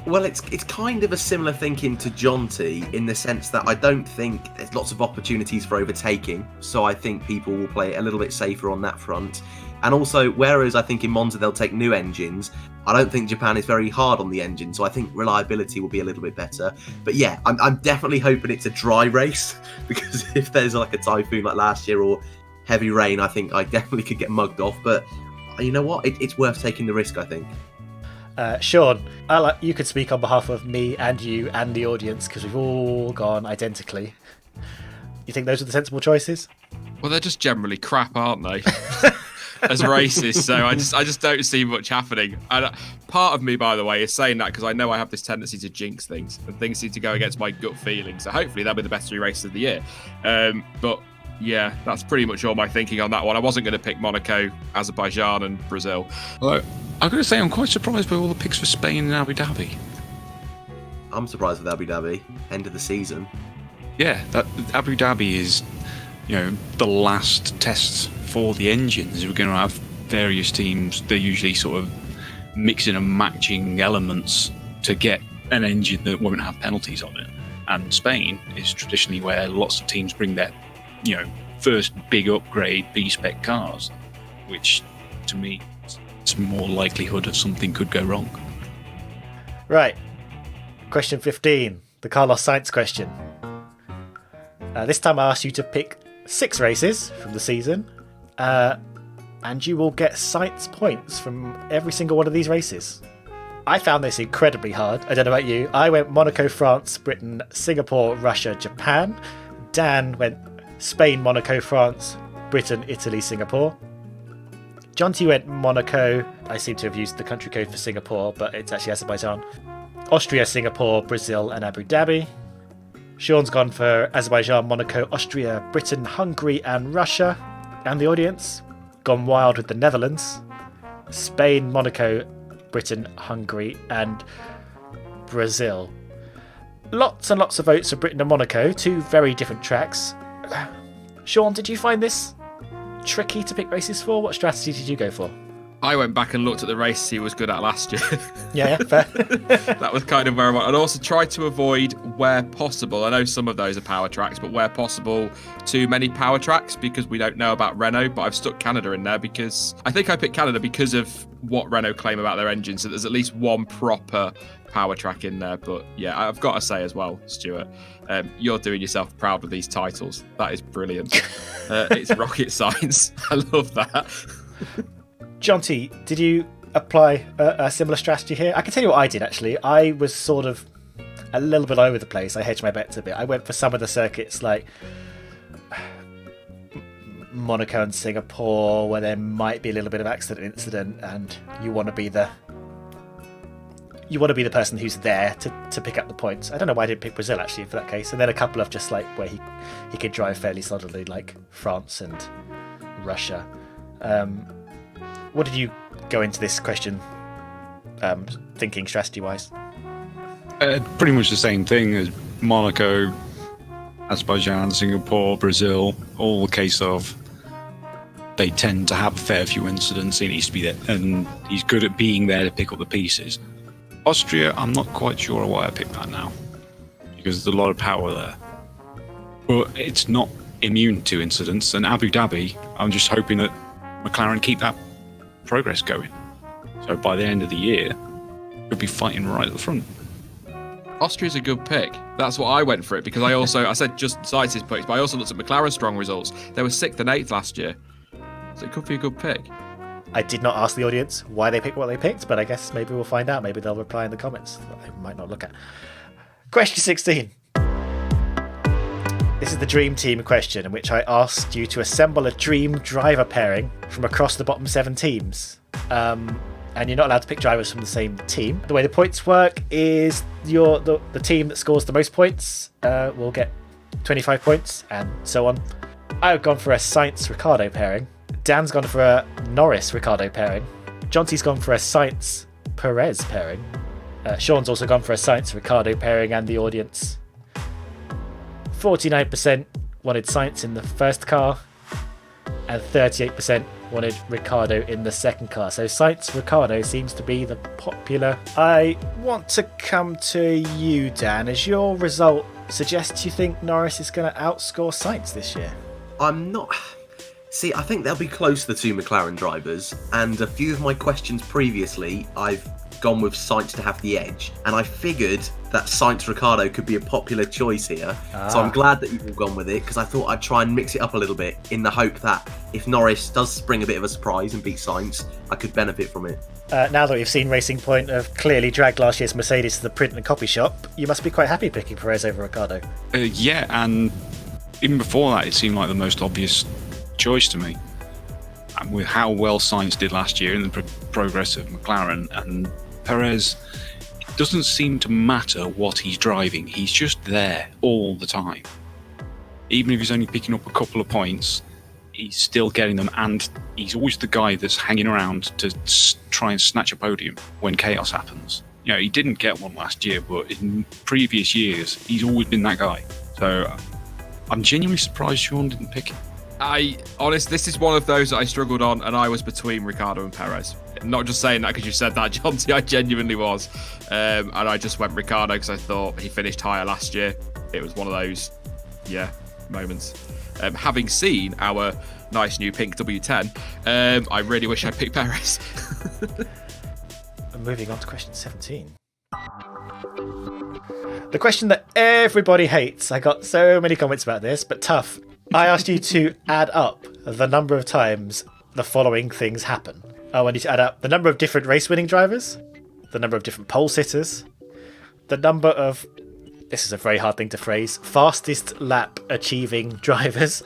Well, it's kind of a similar thinking to Jonty in the sense that I don't think there's lots of opportunities for overtaking, so I think people will play a little bit safer on that front. And also, whereas I think in Monza they'll take new engines, I don't think Japan is very hard on the engine, so I think reliability will be a little bit better. But yeah, I'm definitely hoping it's a dry race, because if there's like a typhoon like last year or heavy rain, I think I definitely could get mugged off. But you know what? It's worth taking the risk, I think. Sean, you could speak on behalf of me and you and the audience because we've all gone identically. You think those are the sensible choices? Well, they're just generally crap, aren't they? As races, so I just don't see much happening. And part of me, by the way, is saying that because I know I have this tendency to jinx things and things seem to go against my gut feeling. So hopefully that'll be the best 3 races of the year. But yeah, that's pretty much all my thinking on that one. I wasn't going to pick Monaco, Azerbaijan, and Brazil. Well, I've got to say I'm quite surprised by all the picks for Spain and Abu Dhabi. I'm surprised with Abu Dhabi, end of the season. Yeah, that Abu Dhabi is, the last test for the engines. We're going to have various teams. They're usually sort of mixing and matching elements to get an engine that won't have penalties on it. And Spain is traditionally where lots of teams bring their, first big upgrade B-spec cars, which to me, it's more likelihood of something could go wrong. Right. Question 15, the Carlos Sainz question. This time I asked you to pick 6 races from the season, and you will get Sainz points from every single one of these races. I found this incredibly hard. I don't know about you. I went Monaco, France, Britain, Singapore, Russia, Japan. Dan went Spain, Monaco, France, Britain, Italy, Singapore. Jonty went Monaco. I seem to have used the country code for Singapore, but it's actually Azerbaijan. Austria, Singapore, Brazil, and Abu Dhabi. Sean's gone for Azerbaijan, Monaco, Austria, Britain, Hungary, and Russia. And the audience gone wild with the Netherlands, Spain, Monaco, Britain, Hungary, and Brazil. Lots and lots of votes for Britain and Monaco, two very different tracks. Sean, did you find this tricky to pick races for? What strategy did you go for? I went back and looked at the races he was good at last year. Yeah, fair. That was kind of where I went. And also tried to avoid, where possible, I know some of those are power tracks, but where possible, too many power tracks, because we don't know about Renault. But I've stuck Canada in there because I think I picked Canada because of what Renault claim about their engine. So there's at least one proper power track in there. But yeah, I've got to say as well, Stuart, you're doing yourself proud with these titles. That is brilliant. It's rocket science. I love that. Jonty, did you apply a similar strategy here? I can tell you what I did, actually. I was sort of a little bit over the place. I hedged my bets a bit. I went for some of the circuits like Monaco and Singapore, where there might be a little bit of incident, and you want to be the person who's there to pick up the points. I don't know why I didn't pick Brazil, actually, for that case. And then a couple of just like where he could drive fairly solidly, like France and Russia. What did you go into this question thinking strategy-wise? Pretty much the same thing as Monaco, Azerbaijan, Singapore, Brazil. All a case of they tend to have a fair few incidents. He needs to be there, and he's good at being there to pick up the pieces. Austria, I'm not quite sure why I picked that now, because there's a lot of power there. But it's not immune to incidents. And Abu Dhabi, I'm just hoping that McLaren keep that progress going. So by the end of the year, we'll be fighting right at the front. Austria's a good pick. That's why I went for it, because I said just cited his picks, but I also looked at McLaren's strong results. They were 6th and 8th last year. So it could be a good pick. I did not ask the audience why they picked what they picked, but I guess maybe we'll find out. Maybe they'll reply in the comments that I might not look at. Question 16. This is the Dream Team question, in which I asked you to assemble a dream driver pairing from across the bottom 7 teams. And you're not allowed to pick drivers from the same team. The way the points work is the team that scores the most points will get 25 points, and so on. I've gone for a Sainz-Ricciardo pairing. Dan's gone for a Norris-Ricciardo pairing. Jonty's gone for a Sainz-Perez pairing. Sean's also gone for a Sainz-Ricciardo pairing, and the audience 49% wanted Sainz in the first car, and 38% wanted Ricciardo in the second car. So Sainz-Ricciardo seems to be the popular. I want to come to you, Dan. As your result suggests, you think Norris is going to outscore Sainz this year? I'm not. See, I think they'll be close, the two McLaren drivers, and a few of my questions previously, I've gone with Sainz to have the edge, and I figured that Sainz-Ricciardo could be a popular choice here. So I'm glad that you've all gone with it, because I thought I'd try and mix it up a little bit in the hope that if Norris does spring a bit of a surprise and beat Sainz, I could benefit from it. Now that we've seen Racing Point have clearly dragged last year's Mercedes to the print and copy shop, you must be quite happy picking Perez over Ricciardo. Yeah, and even before that, it seemed like the most obvious choice to me. And with how well Sainz did last year in the progress of McLaren, and Perez, it doesn't seem to matter what he's driving. He's just there all the time. Even if he's only picking up a couple of points, he's still getting them, and he's always the guy that's hanging around to try and snatch a podium when chaos happens. You know, he didn't get one last year, but in previous years, he's always been that guy. So I'm genuinely surprised Sean didn't pick him. This is one of those that I struggled on, and I was between Ricciardo and Perez. I'm not just saying that because you said that, Jonty. I genuinely was, and I just went Ricciardo because I thought he finished higher last year. It was one of those, moments. Having seen our nice new pink W10, I really wish I'd picked Perez. And moving on to question 17. The question that everybody hates. I got so many comments about this, but tough. I asked you to add up the number of times the following things happen. I want you to add up the number of different race-winning drivers, the number of different pole sitters, the number of, this is a very hard thing to phrase, fastest lap achieving drivers,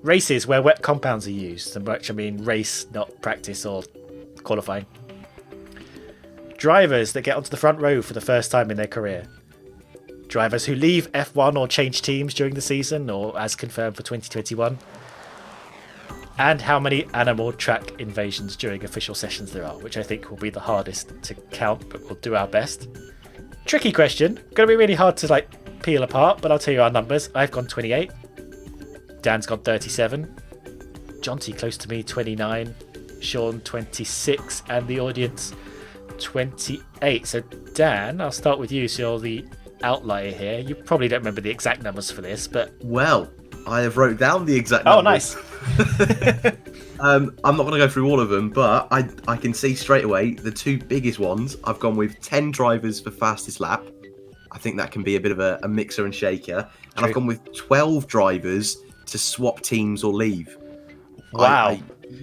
races where wet compounds are used, and by which I mean race, not practice or qualifying, drivers that get onto the front row for the first time in their career, drivers who leave F1 or change teams during the season or as confirmed for 2021, and how many animal track invasions during official sessions there are, which I think will be the hardest to count, but we'll do our best. Tricky question. Going to be really hard to peel apart, but I'll tell you our numbers. I've gone 28. Dan's gone 37. Jonty close to me, 29. Sean, 26. And the audience, 28. So Dan, I'll start with you. So you're the outlier here. You probably don't remember the exact numbers for this, but... Well, I have wrote down the exact numbers. Oh, nice. I'm not going to go through all of them, but I can see straight away the two biggest ones. I've gone with 10 drivers for fastest lap. I think that can be a bit of a mixer and shaker. And True. I've gone with 12 drivers to swap teams or leave. Wow.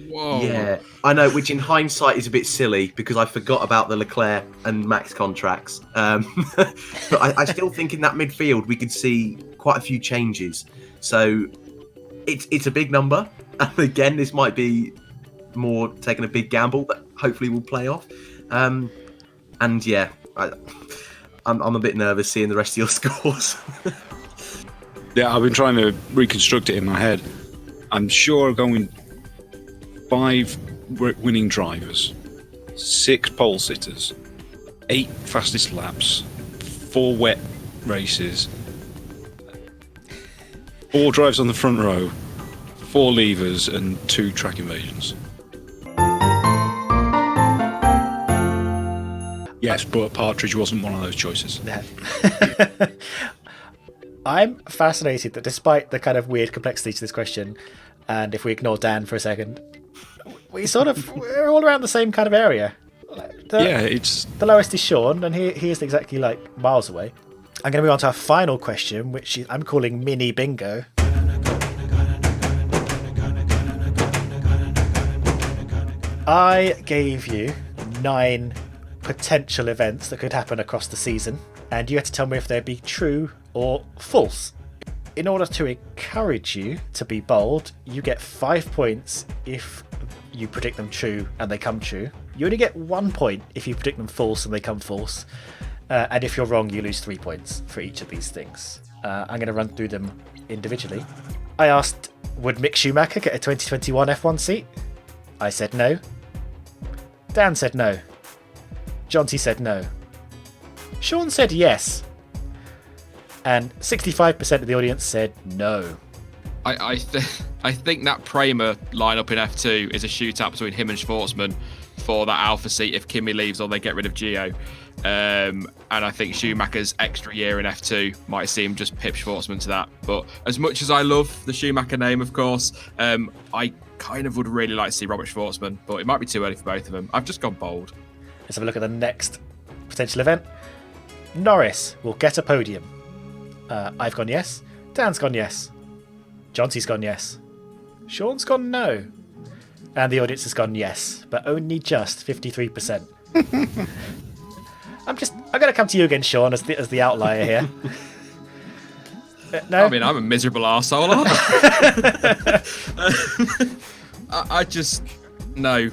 Whoa. Yeah, I know, which in hindsight is a bit silly because I forgot about the Leclerc and Max contracts. But I still think in that midfield we could see quite a few changes. So it's a big number. And again, this might be more taking a big gamble that hopefully will play off. And yeah, I'm a bit nervous seeing the rest of your scores. Yeah, I've been trying to reconstruct it in my head. I'm sure going 5 winning drivers, 6 pole sitters, 8 fastest laps, 4 wet races, 4 drives on the front row, 4 levers, and 2 track invasions. Yes, but Partridge wasn't one of those choices. I'm fascinated that despite the kind of weird complexity to this question, and if we ignore Dan for a second, we're all around the same kind of area. It's... The lowest is Sean, and he is exactly miles away. I'm going to move on to our final question, which I'm calling mini bingo. I gave you 9 potential events that could happen across the season, and you had to tell me if they'd be true or false. In order to encourage you to be bold, you get 5 points if you predict them true and they come true. You only get 1 point if you predict them false and they come false. And if you're wrong, you lose 3 points for each of these things. I'm going to run through them individually. I asked, would Mick Schumacher get a 2021 F1 seat? I said no. Dan said no. Jonty said no. Sean said yes. And 65% of the audience said no. I think that Prema lineup in F2 is a shootout between him and Schwartzman for that Alpha seat if Kimi leaves or they get rid of Gio. And I think Schumacher's extra year in F2 might see him just pip Schwartzman to that. But as much as I love the Schumacher name, of course, I kind of would really like to see Robert Schwartzman, but it might be too early for both of them. I've just gone bold. Let's have a look at the next potential event. Norris will get a podium. I've gone yes. Dan's gone yes. Jonty's gone yes. Sean's gone no. And the audience has gone yes, but only just 53%. I'm going to come to you again, Sean, as the outlier here. No? I mean, I'm a miserable arsehole, aren't I? I just... No.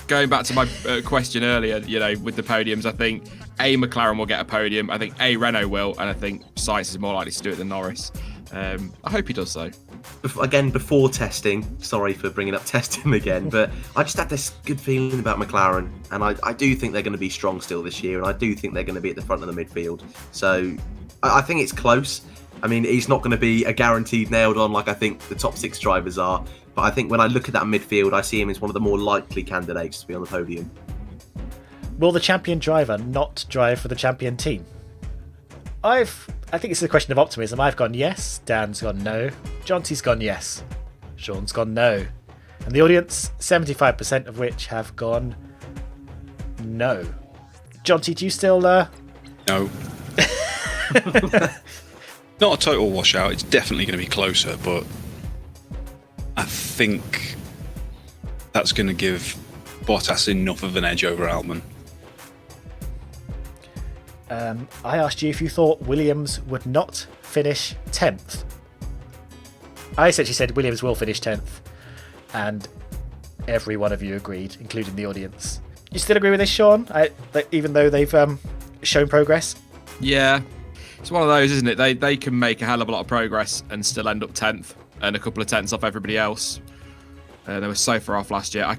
Going back to my question earlier, with the podiums, I think A, McLaren will get a podium. I think A, Renault will. And I think Sainz is more likely to do it than Norris. I hope he does so. Again, before testing, sorry for bringing up testing again, but I just had this good feeling about McLaren, and I do think they're going to be strong still this year, and I do think they're going to be at the front of the midfield. So I think it's close. I mean, he's not going to be a guaranteed nailed on like I think the top 6 drivers are, but I think when I look at that midfield, I see him as one of the more likely candidates to be on the podium. Will the champion driver not drive for the champion team? I think it's a question of optimism. I've gone yes. Dan's gone no. Jonty's gone yes. Sean's gone no. And the audience, 75% of which have gone no. Jonty, do you still... No. Not a total washout. It's definitely going to be closer, but I think that's going to give Bottas enough of an edge over Albon. I asked you if you thought Williams would not finish 10th. I essentially said Williams will finish 10th, and every one of you agreed, including the audience. You still agree with this, Sean? Even though they've shown progress? Yeah, it's one of those, isn't it? They can make a hell of a lot of progress and still end up 10th and a couple of tenths off everybody else. They were so far off last year. I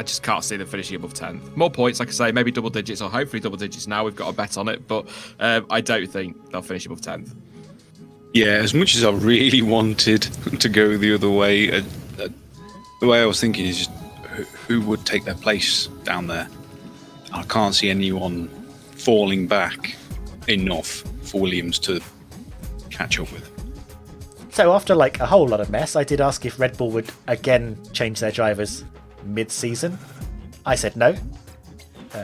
just can't see them finishing above 10th. More points, like I say, maybe double digits, or hopefully double digits now. We've got a bet on it, but I don't think they'll finish above 10th. Yeah, as much as I really wanted to go the other way, the way I was thinking is just who would take their place down there. I can't see anyone falling back enough for Williams to catch up with. So after like a whole lot of mess, I did ask if Red Bull would again change their drivers mid-season. I said no.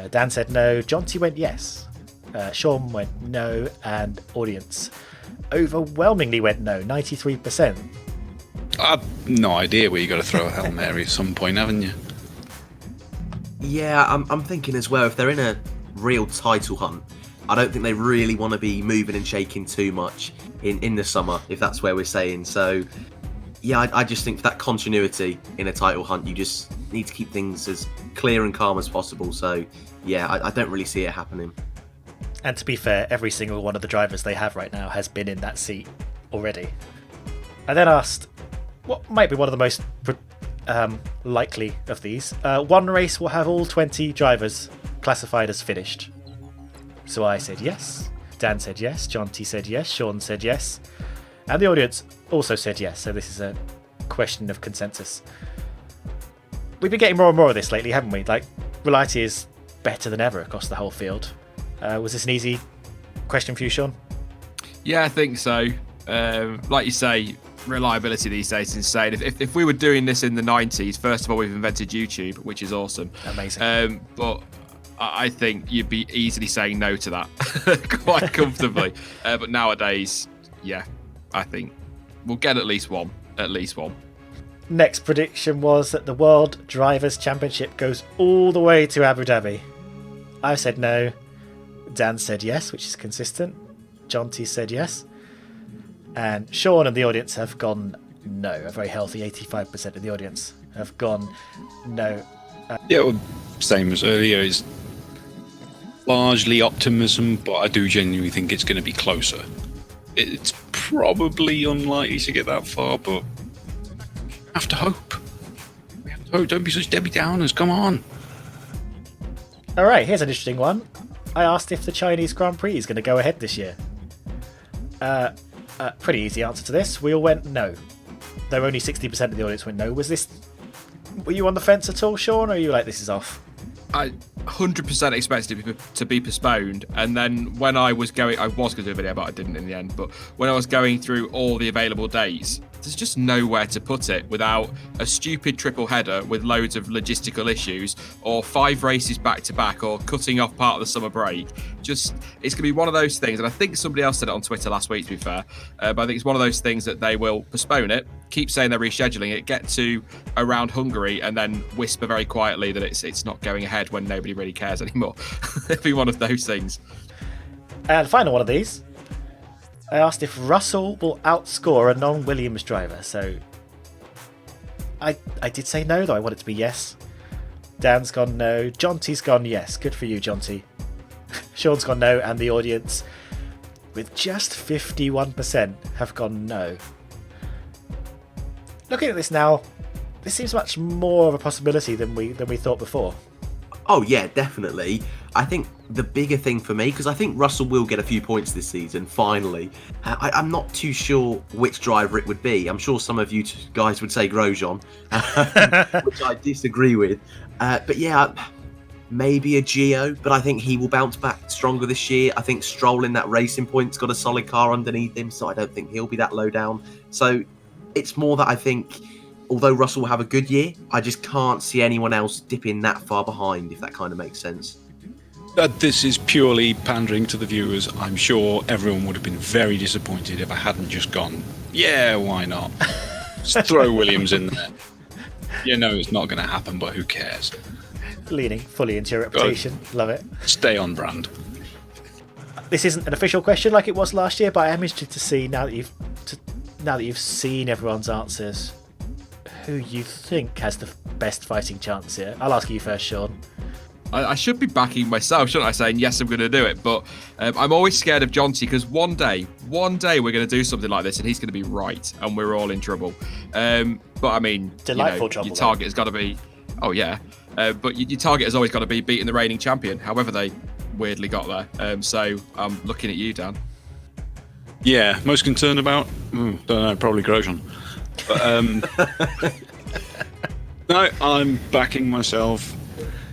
Dan said no. Jonty went yes. Sean went no, and audience overwhelmingly went no, 93%. I've no idea where you got to throw a Hail Mary at some point, haven't you? Yeah, I'm thinking as well, if they're in a real title hunt, I don't think they really want to be moving and shaking too much in the summer, if that's where we're saying. So, yeah, I just think for that continuity in a title hunt, you just need to keep things as clear and calm as possible. So, yeah, I don't really see it happening. And to be fair, every single one of the drivers they have right now has been in that seat already. I then asked what might be one of the most likely of these. One race will have all 20 drivers classified as finished. So I said yes. Dan said yes. Jonty said yes. Sean said yes. And the audience also said yes. So this is a question of consensus. We've been getting more and more of this lately, haven't we? Like, reliability is better than ever across the whole field. Was this an easy question for you, Sean? Yeah, I think so. Like you say, reliability these days is insane. If we were doing this in the 90s, first of all, we've invented YouTube, which is awesome. Amazing. But I think you'd be easily saying no to that quite comfortably. But nowadays, yeah, I think we'll get at least one. At least one. Next prediction was that the World Drivers' Championship goes all the way to Abu Dhabi. I said no. Dan said yes, which is consistent. Jonty said yes. And Sean and the audience have gone no. A very healthy 85% of the audience have gone no. Yeah, well, same as earlier. Is largely optimism, but I do genuinely think it's going to be closer. It's probably unlikely to get that far, but we have to hope. We have to hope. Don't be such Debbie Downers. Come on. All right, here's an interesting one. I asked if the Chinese Grand Prix is going to go ahead this year. Pretty easy answer to this. We all went no. Though only 60% of the audience went no. Were you on the fence at all, Sean, or are you like, this is off? I 100% expected it to be postponed, and then when I was going to do a video, but I didn't in the end. But when I was going through all the available dates, there's just nowhere to put it without a stupid triple header with loads of logistical issues, or 5 races back to back, or cutting off part of the summer break. Just, it's going to be one of those things, and I think somebody else said it on Twitter last week, to be fair, but I think it's one of those things that they will postpone it, keep saying they're rescheduling it, get to around Hungary, and then whisper very quietly that it's not going ahead when nobody really cares anymore. It'll be one of those things. And final one of these. I asked if Russell will outscore a non-Williams driver. So I did say no, though I want it to be yes. Dan's gone no. Jonty's gone yes. Good for you, Jonty. Sean's gone no, and the audience, with just 51%, have gone no. Looking at this now, this seems much more of a possibility than we thought before. Oh yeah, definitely. I think the bigger thing for me, because I think Russell will get a few points this season, finally. I'm not too sure which driver it would be. I'm sure some of you guys would say Grosjean, which I disagree with. But yeah, maybe a Gio, but I think he will bounce back stronger this year. I think Stroll in that Racing Point's got a solid car underneath him, so I don't think he'll be that low down. So it's more that I think, although Russell will have a good year, I just can't see anyone else dipping that far behind, if that kind of makes sense. This is purely pandering to the viewers. I'm sure everyone would have been very disappointed if I hadn't just gone, yeah, why not? Just throw Williams in there. You know it's not going to happen, but who cares? leaning fully into your reputation. Love it. Stay on brand. This isn't an official question like it was last year, but I am interested to see now that you've seen everyone's answers, who you think has the best fighting chance here. I'll ask you first, Sean. I should be backing myself, shouldn't I? Saying yes, I'm going to do it, but I'm always scared of Jonty because one day we're going to do something like this and he's going to be right, and we're all in trouble. But I mean, delightful trouble. Your target has got to be, but your target has always got to be beating the reigning champion, however they weirdly got there. So I'm looking at you, Dan. Yeah, most concerned about? Don't know, probably Grosjean. But, no, I'm backing myself.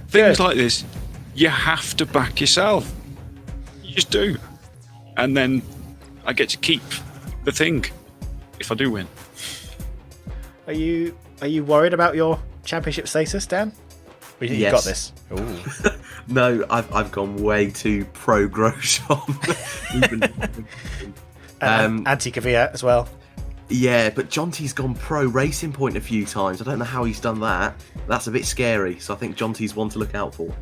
Things like this, you have to back yourself. You just do. And then I get to keep the thing if I do win. Are you worried about your championship status, Dan? Or you think you've got this? Ooh. No, I've gone way too pro Grosjean. Anti-Kvyat as well. Yeah, but Jonty's gone pro Racing Point a few times. I don't know how he's done that. That's a bit scary. So I think Jonty's one to look out for.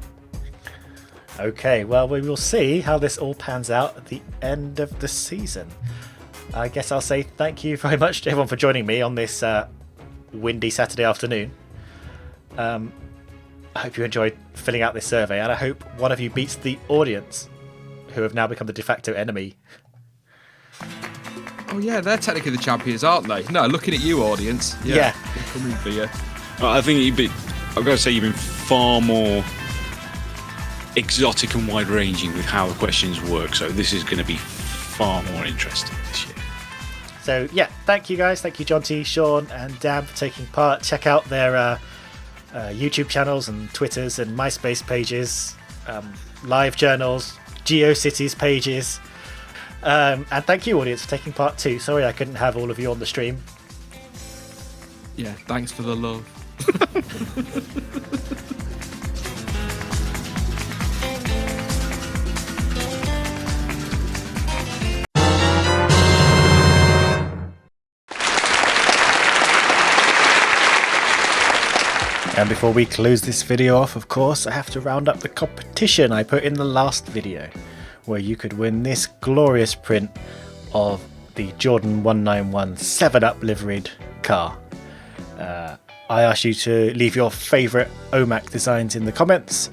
Okay, well, we will see how this all pans out at the end of the season. I guess I'll say thank you very much to everyone for joining me on this windy Saturday afternoon. I hope you enjoyed filling out this survey, and I hope one of you beats the audience, who have now become the de facto enemy. Oh yeah, they're technically the champions, aren't they? No, looking at you, audience. Yeah. They're coming for you. I think I've got to say you've been far more exotic and wide-ranging with how the questions work, so this is going to be far more interesting this year. So yeah, thank you guys. Thank you, Jonty, Sean and Dan, for taking part. Check out their YouTube channels and Twitters and MySpace pages, live journals, GeoCities pages. And thank you, audience, for taking part too. Sorry I couldn't have all of you on the stream. Yeah, thanks for the love. And before we close this video off, of course, I have to round up the competition I put in the last video, where you could win this glorious print of the Jordan 191 7-Up liveried car. I asked you to leave your favourite OMAC designs in the comments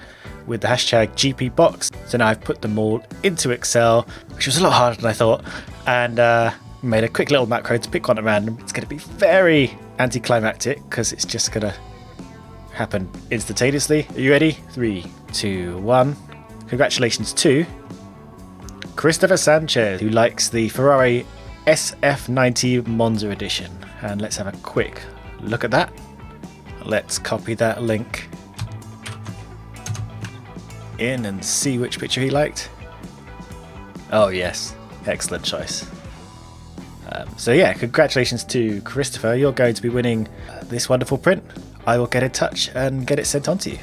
with the hashtag GPBox. So now I've put them all into Excel, which was a lot harder than I thought, and made a quick little macro to pick one at random. It's going to be very anticlimactic because it's just going to happen instantaneously. Are you ready? 3, 2, 1. Congratulations to Christopher Sanchez, who likes the Ferrari SF90 Monza edition. And let's have a quick look at that. Let's copy that link in and see which picture he liked. Oh yes, excellent choice. So yeah, congratulations to Christopher. You're going to be winning this wonderful print. I will get in touch and get it sent on to you.